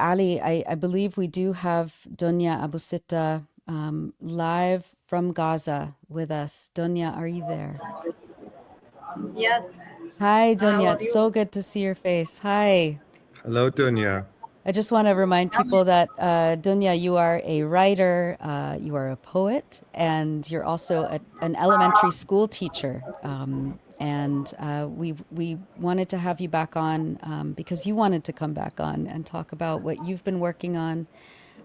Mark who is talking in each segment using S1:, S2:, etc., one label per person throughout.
S1: Ali, I believe we do have Donya Abu Sitta live from Gaza with us. Donya, are you there?
S2: Yes.
S1: Hi,
S2: How
S1: Donya.
S2: are
S1: It's so
S2: you?
S1: good to see your face. Hi.
S3: Hello, Donya.
S1: I just want to remind people that, Donya, you are a writer, you are a poet, and you're also an elementary school teacher. We wanted to have you back on because you wanted to come back on and talk about what you've been working on,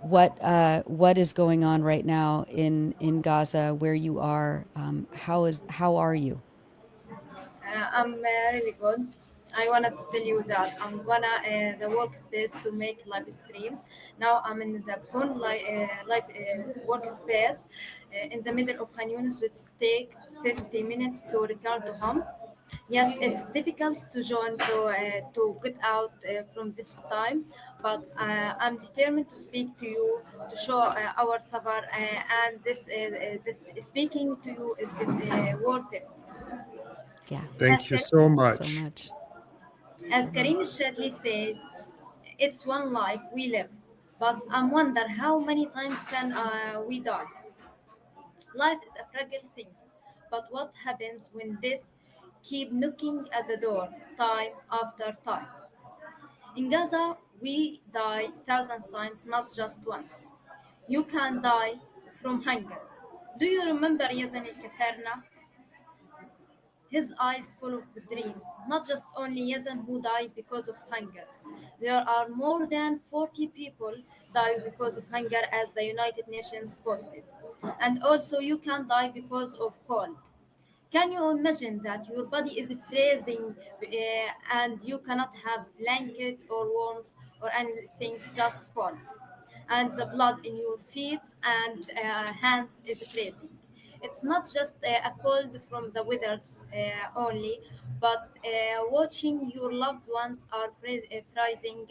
S1: what is going on right now in Gaza, where you are. How are you?
S2: I'm really good. I wanted to tell you that I'm gonna the workspace to make live stream. Now I'm in the phone live workspace in the middle of Khan Yunis, which take 50 minutes to return to home. Yes, it's difficult to join to get out from this time, but I'm determined to speak to you to show our safar, and this speaking to you is worth it.
S1: Yeah,
S2: As
S3: Thank you
S2: Karim,
S3: so
S1: so
S3: much.
S1: much.
S2: as Karim Shadley says, it's one life we live, but I wonder how many times can we die? Life is a fragile thing, but what happens when death keep knocking at the door time after time? In Gaza, we die thousands times, not just once. You can die from hunger. Do you remember Yazan al-Kafarna? His eyes full of dreams, not just only Yazan who died because of hunger. There are more than 40 people die because of hunger as the United Nations posted. And also you can die because of cold. Can you imagine that your body is freezing and you cannot have blanket or warmth or anything, just cold? And the blood in your feet and hands is freezing. It's not just a cold from the weather only, but watching your loved ones are freezing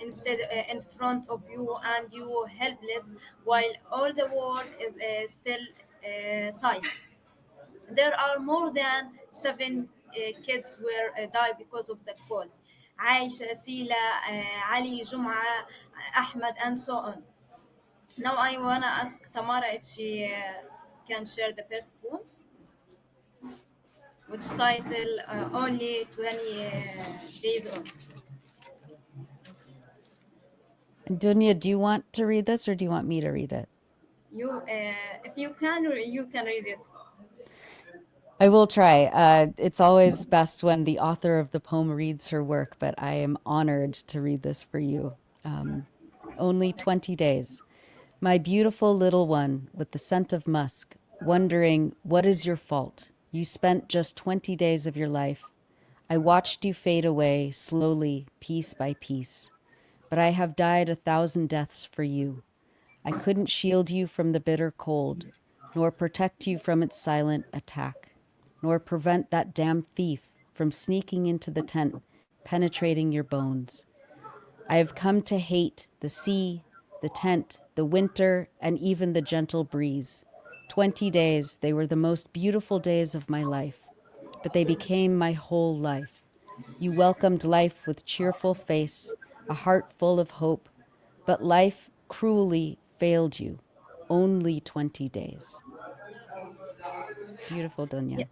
S2: instead in front of you and you helpless while all the world is still silent. There are more than seven kids were died because of the cold. Aisha, Sila, Ali, Jum'a, Ahmed, and so on. Now I wanna ask Tamara if she can share the first poem, which title only 20 days on.
S1: Dunya, do you want to read this or do you want me to read it?
S2: If you can, you can read it.
S1: I will try. It's always best when the author of the poem reads her work, but I am honored to read this for you. Um, Only 20 days. My beautiful little one with the scent of musk, wondering, what is your fault? You spent just 20 days of your life. I watched you fade away, slowly, piece by piece. But I have died 1,000 deaths for you. I couldn't shield you from the bitter cold, nor protect you from its silent attack, nor prevent that damned thief from sneaking into the tent, penetrating your bones. I have come to hate the sea, the tent, the winter, and even the gentle breeze. 20 days, they were the most beautiful days of my life, but they became my whole life. You welcomed life with cheerful face, a heart full of hope, but life cruelly failed you. Only 20 days. Beautiful,
S2: Yeah,
S1: Dunya.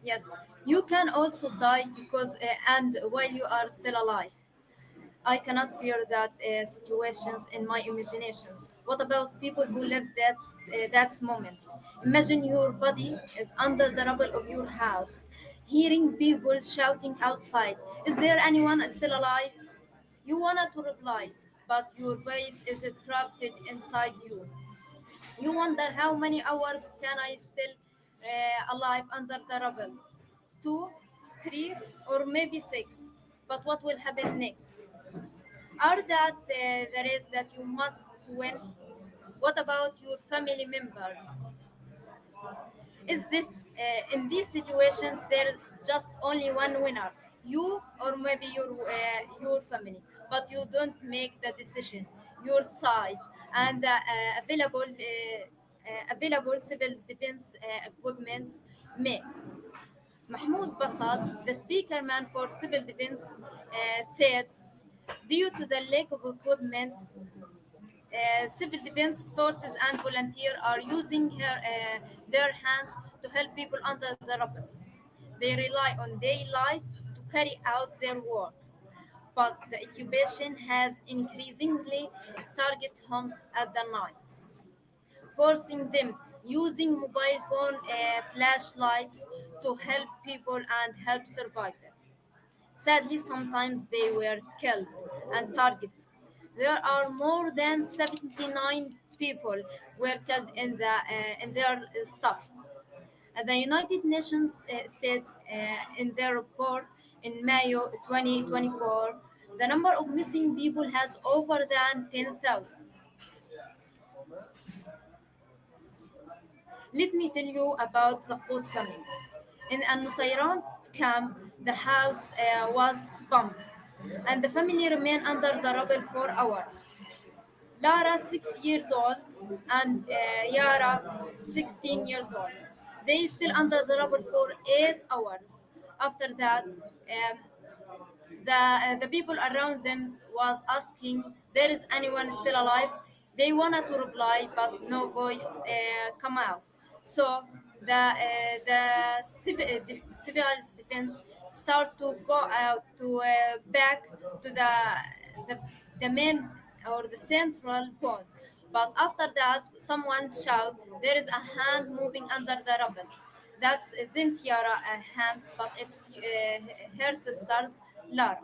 S2: yes, you can also die because and while you are still alive. I cannot bear that situations in my imaginations. What about people who live that moments? Imagine your body is under the rubble of your house, hearing people shouting outside. Is there anyone still alive? You wanted to reply, but your voice is trapped inside you. You wonder how many hours can I still alive under the rubble? Two, three, or maybe six. But what will happen next? Are that the race that you must win? What about your family members? Is this in these situations there just only one winner, you or maybe your family, but you don't make the decision. Your side and the available civil defense equipments make. Mahmoud Basal, the speaker man for civil defense, said, Due to the lack of equipment, civil defense forces and volunteers are using their hands to help people under the rubble. They rely on daylight to carry out their work, but the occupation has increasingly targeted homes at the night, forcing them using mobile phone flashlights to help people and help survival. Sadly, sometimes they were killed and targeted. There are more than 79 people were killed in their stuff. The United Nations state in their report in May 2024, the number of missing people has over than 10,000. Let me tell you about the Qut family. In Al Nusayran camp, the house was bombed, and the family remained under the rubble for hours. Lara, 6 years old, and Yara, 16 years old. They still under the rubble for 8 hours. After that, the people around them was asking, there is anyone still alive? They wanted to reply, but no voice come out. So civil defense start to go out to back to the the main or the central point. But after that, someone shout, there is a hand moving under the rubble. That's isn't Yara hands, but it's her sister's Lara.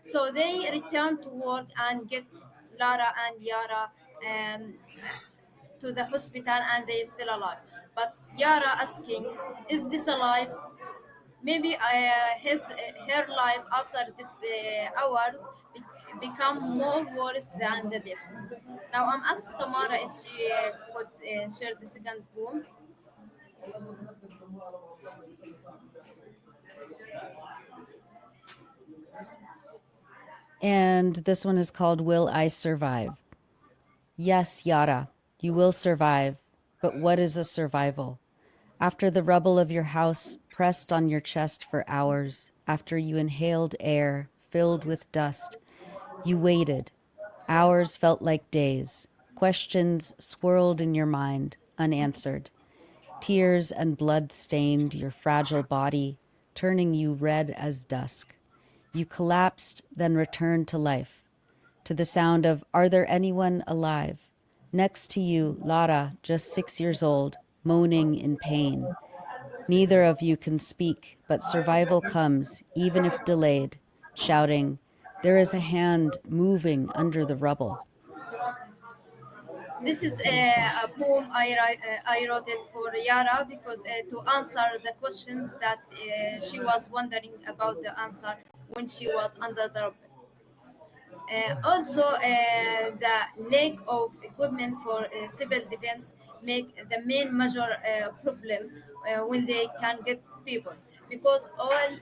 S2: So they return to work and get Lara and Yara um, to the hospital, and they still alive. But Yara asking, "Is this alive?" Maybe her life after this hours become more worse than the death. Now I'm asking Tamara if she could share the second poem.
S1: And this one is called Will I Survive? Yes, Yara, you will survive. But what is a survival? After the rubble of your house pressed on your chest for hours, after you inhaled air filled with dust, you waited. Hours felt like days. Questions swirled in your mind, unanswered. Tears and blood stained your fragile body, turning you red as dusk. You collapsed, then returned to life, to the sound of, "Are there anyone alive?" Next to you, Lara, just 6 years old, moaning in pain. Neither of you can speak, but survival comes, even if delayed, shouting, "There is a hand moving under the rubble."
S2: This is a poem I wrote it for Yara because to answer the questions that she was wondering about the answer when she was under the also, the lack of equipment for civil defense make the main major problem when they can get people because all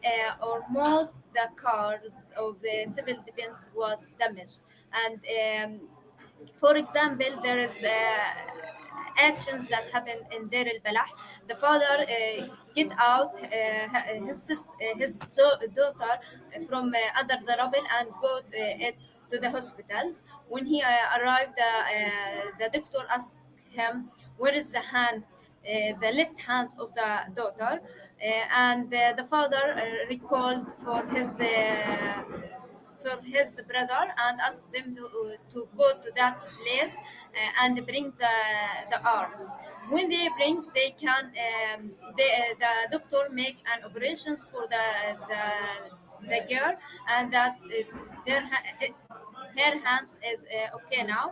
S2: or most the cars of the civil defense was damaged and for example, there is actions that happen in Deir al Balah. The father get out his daughter from under the rubble and go it to the hospitals. When he arrived, the doctor asked him, "Where is the hand?" The left hand of the daughter, and the father recalled for his brother and ask them to go to that place and bring the arm. When they bring, they can the doctor make an operations for the girl and that her hands is okay now.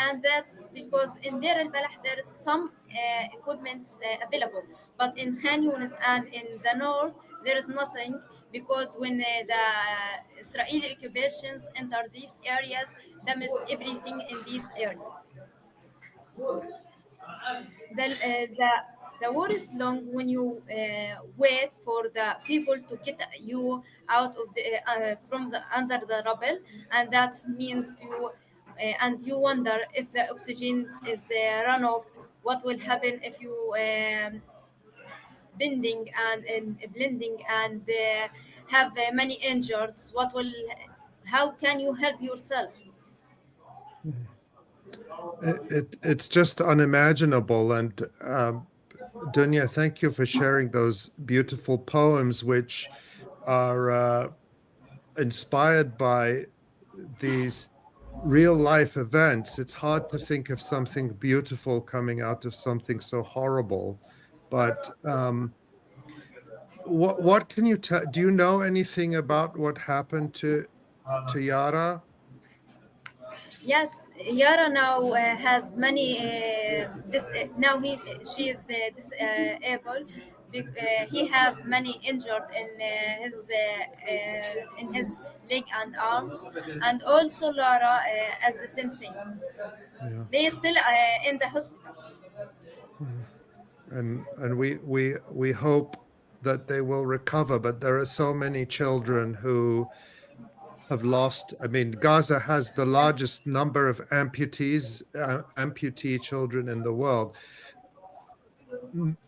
S2: And that's because in Deir al Balah there is some equipment available, but in Khan Yunis and in the north there is nothing because when the Israeli occupations enter these areas, damaged everything in these areas. The war is long when you wait for the people to get you out of the from the under the rubble, and that means you and you wonder if the oxygen is run off. What will happen if you blending and have many injuries? What will How can you help yourself?
S3: Mhm. It's just unimaginable. And Dunya, thank you for sharing those beautiful poems, which are inspired by these real life events. It's hard to think of something beautiful coming out of something so horrible. But what can you tell? Do you know anything about what happened to Yara?
S2: Yes, Yara now has many. Now she is disabled. He have many injured in his leg and arms, and also Lara as the same thing.
S3: Yeah.
S2: They are still in the hospital.
S3: Mhm. And we hope that they will recover, but there are so many children who have lost. I mean, Gaza has the
S2: Yes.
S3: largest number of amputee children in the world.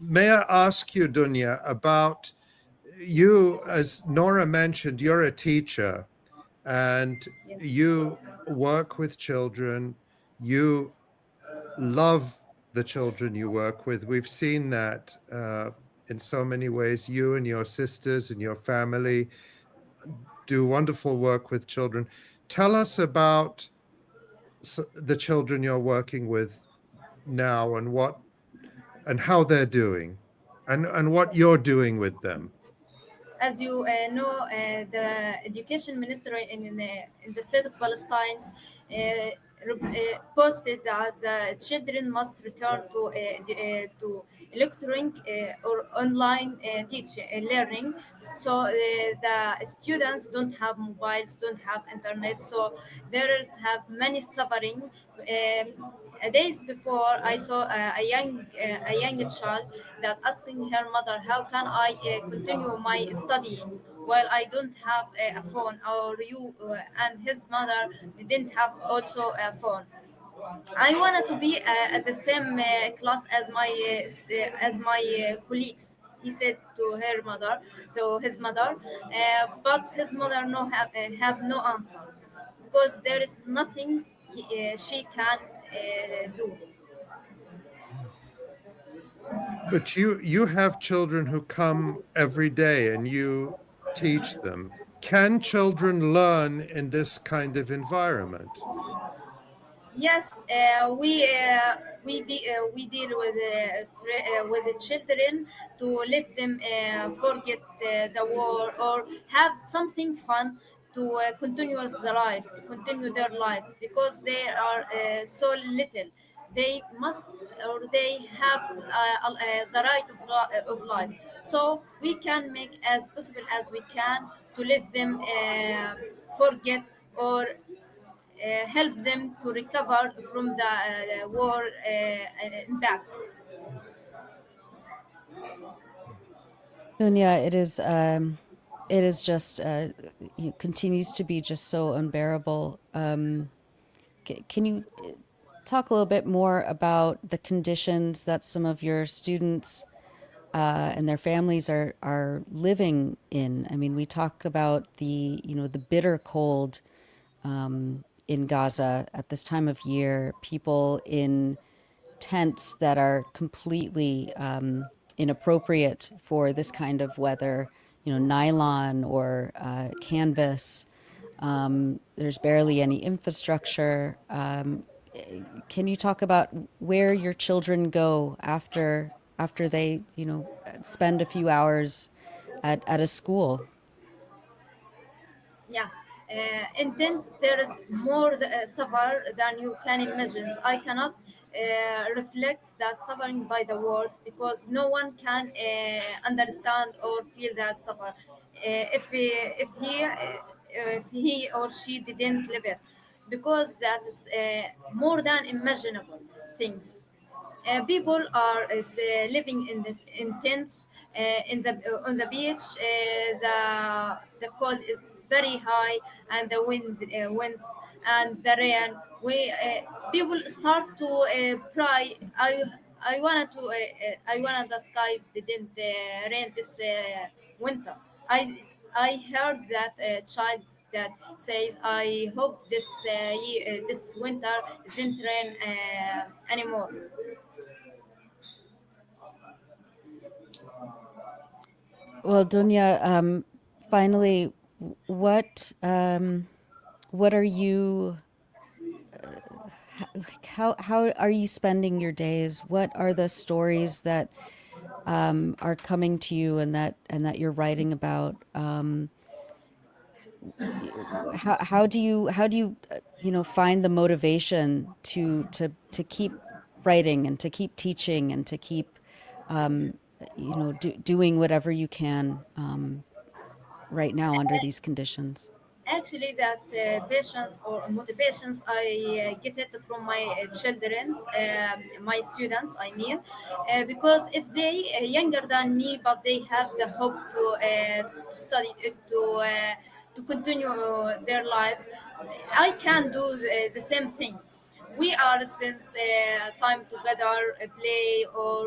S3: May I ask you, Dunya, about you? As Nora mentioned, you're a teacher and
S2: Yes.
S3: you work with children. You love the children you work with. We've seen that in so many ways. You and your sisters and your family do wonderful work with children. Tell us about the children you're working with now and what and how they're doing and what you're doing with them.
S2: As you know, the education ministry in the state of Palestine posted that the children must return to electronic or online learning. So the students don't have mobiles, don't have internet. So there is have many suffering. Days before, I saw a young child that asking her mother, "How can I continue my studying while I don't have a phone?" Or you and his mother didn't have also a phone. I wanted to be at the same class as my colleagues. He said to her mother, to his mother, but his mother have no answers because there is nothing she can do.
S3: But you have children who come every day and you teach them. Can children learn in this kind of environment?
S2: Yes, we deal with the children to let them forget the war or have something fun to continue their lives because they are so little. They must or they have the right of life. So we can make as possible as we can to let them forget or help them to recover from the war impacts.
S1: Dunya, it is just continues to be just so unbearable. Can you talk a little bit more about the conditions that some of your students and their families are living in? I mean, we talk about the bitter cold in Gaza at this time of year. People in tents that are completely inappropriate for this kind of weather. Nylon or canvas. There's barely any infrastructure. Can you talk about where your children go after they, spend a few hours at a school?
S2: Yeah. Intense, there is more suffer than you can imagine. I cannot reflect that suffering by the words because no one can understand or feel that suffer if he or she didn't live it because that is more than imaginable things. People are living in tents on the beach. The cold is very high, and the winds and the rain. People start to pray. I wanted the skies didn't rain this winter. I heard that child that says, "I hope this winter isn't rain anymore."
S1: Well, Dunya, finally, what are you like? How are you spending your days? What are the stories that are coming to you and that you're writing about? How do you you know find the motivation to keep writing and to keep teaching and to keep you know doing whatever you can right now under these conditions?
S2: Actually, that patience or motivations, I get it from my children's, my students, I mean, because if they younger than me, but they have the hope to study, to continue their lives, I can do the same thing. We are spend time together, play or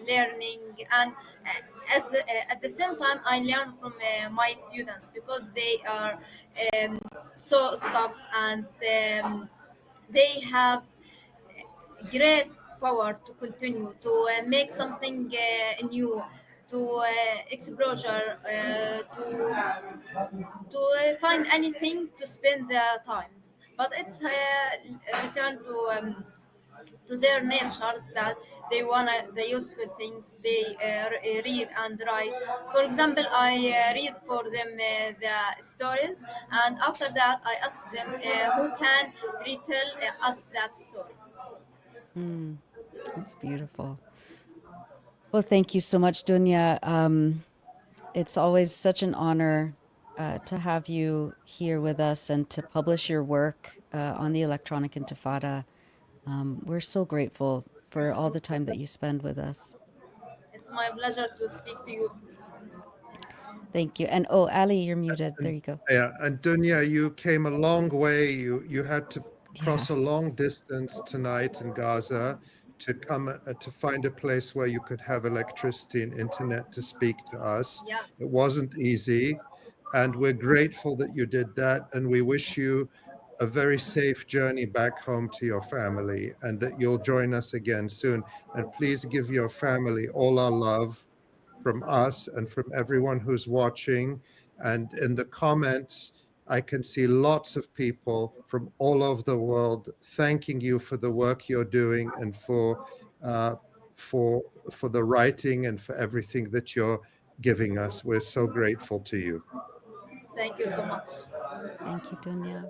S2: learning, and at the same time, I learn from my students because they are so stuff, and they have great power to continue to make something new, to exposure, to find anything to spend their times. But it's return to their natures that they wanna the useful things they read and write. For example, I read for them the stories, and after that I ask them who can retell us that stories.
S1: Mm, that's beautiful. Well, thank you so much, Dunya. It's always such an honor to have you here with us and to publish your work on the Electronic Intifada. We're so grateful for
S2: It's,
S1: all the time that you spend with us.
S2: it's my pleasure to speak to you.
S1: Thank you. And oh, Ali, you're muted. There
S3: And
S1: you go.
S3: yeah, and Dunya, you came a long way. You had to
S1: Yeah.
S3: cross a long distance tonight in Gaza to come to find a place where you could have electricity and internet to speak to us.
S2: Yeah,
S3: It wasn't easy, and we're grateful that you did that. And we wish you a very safe journey back home to your family, and that you'll join us again soon. And please give your family all our love from us and from everyone who's watching. And in the comments, I can see lots of people from all over the world thanking you for the work you're doing and uh, for for the writing and for everything that you're giving us. We're so grateful to you.
S2: thank you so much.
S1: Thank you, Dunya.